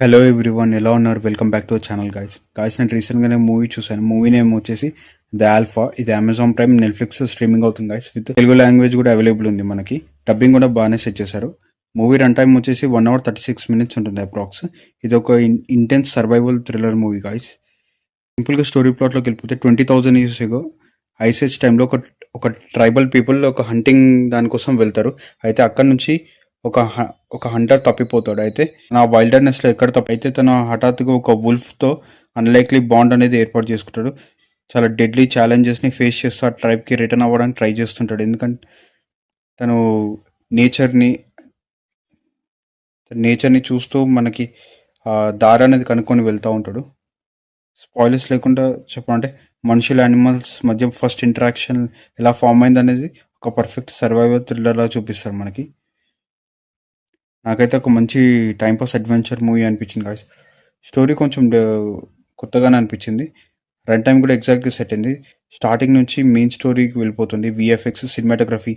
Hello everyone, ఎలా ఉన్నారు? Welcome back to our channel guys. నేను రీసెంట్గానే మూవీ చూశాను. మూవీ నేమ్ వచ్చేసి ద ఆల్ఫా. ఇది అమెజాన్ ప్రైమ్, నెట్ఫ్లిక్స్ స్ట్రీమింగ్ అవుతుంది గాయస్. విత్ తెలుగు లాంగ్వేజ్ కూడా అవైలబుల్ ఉంది మనకి. డబ్బింగ్ కూడా బాగానే సెట్ చేశారు. మూవీ రన్ టైమ్ వచ్చేసి 1 hour 36 minutes ఉంటుంది అప్రాక్స్. ఇది ఒక intense survival thriller movie guys. సింపుల్గా స్టోరీ ప్లాట్లోకి వెళ్ళిపోతే 20,000 years ago ఐసేజ్ టైంలో ఒక ట్రైబల్ పీపుల్ ఒక హంటింగ్ దానికోసం వెళ్తారు. అయితే అక్కడ నుంచి ఒక హంటర్ తప్పిపోతాడు. అయితే నా వైల్డర్నెస్లో ఎక్కడ అయితే తను హఠాత్తుగా ఒక వుల్ఫ్తో అన్లైక్లీ బాండ్ అనేది ఏర్పాటు చేసుకుంటాడు. చాలా డెడ్లీ ఛాలెంజెస్ని ఫేస్ చేస్తూ ఆ ట్రైబ్కి రిటర్న్ అవ్వడానికి ట్రై చేస్తుంటాడు. ఎందుకంటే తను నేచర్ని చూస్తూ మనకి దారి అనేది కనుక్కొని వెళ్తూ ఉంటాడు. స్పాయిలర్స్ లేకుండా చెప్పాలంటే మనుషులు యానిమల్స్ మధ్య ఫస్ట్ ఇంటరాక్షన్ ఎలా ఫామ్ అయింది అనేది ఒక పర్ఫెక్ట్ సర్వైవల్ థ్రిల్లర్లా చూపిస్తారు మనకి. నాకైతే ఒక మంచి టైంపాస్ అడ్వెంచర్ మూవీ అనిపించింది గాయస్. స్టోరీ కొంచెం కొత్తగానే అనిపించింది. రన్ టైం కూడా ఎగ్జాక్ట్గా సెట్ అయింది. స్టార్టింగ్ నుంచి మెయిన్ స్టోరీకి వెళ్ళిపోతుంది. VFX, cinematography,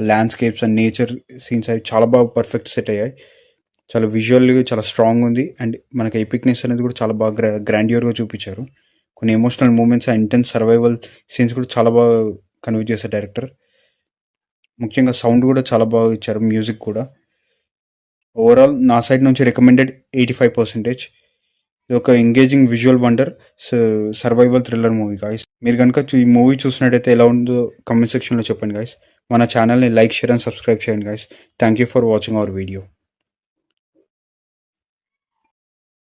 landscapes and nature scenes అవి చాలా బాగా పర్ఫెక్ట్ సెట్ అయ్యాయి. చాలా విజువల్గా చాలా స్ట్రాంగ్ ఉంది. అండ్ మనకి ఎపిక్నెస్ అనేది కూడా చాలా బాగా గ్రాండ్యూర్గా చూపించారు. కొన్ని emotional moments and intense survival scenes కూడా చాలా బాగా కన్వే చేశారు డైరెక్టర్. ముఖ్యంగా సౌండ్ కూడా చాలా బాగా ఇచ్చారు, మ్యూజిక్ కూడా. ఓవరాల్ నా సైడ్ నుంచి రికమెండెడ్ 85%. ఇది ఒక engaging visual wonder survival thriller movie guys. మీరు కనుక ఈ మూవీ చూసినట్టయితే ఎలా ఉందో కామెంట్ సెక్షన్లో చెప్పండి గాయస్. మన ఛానల్ని లైక్, షేర్ అండ్ సబ్స్క్రైబ్ చేయండి guys. Thank you for watching our video.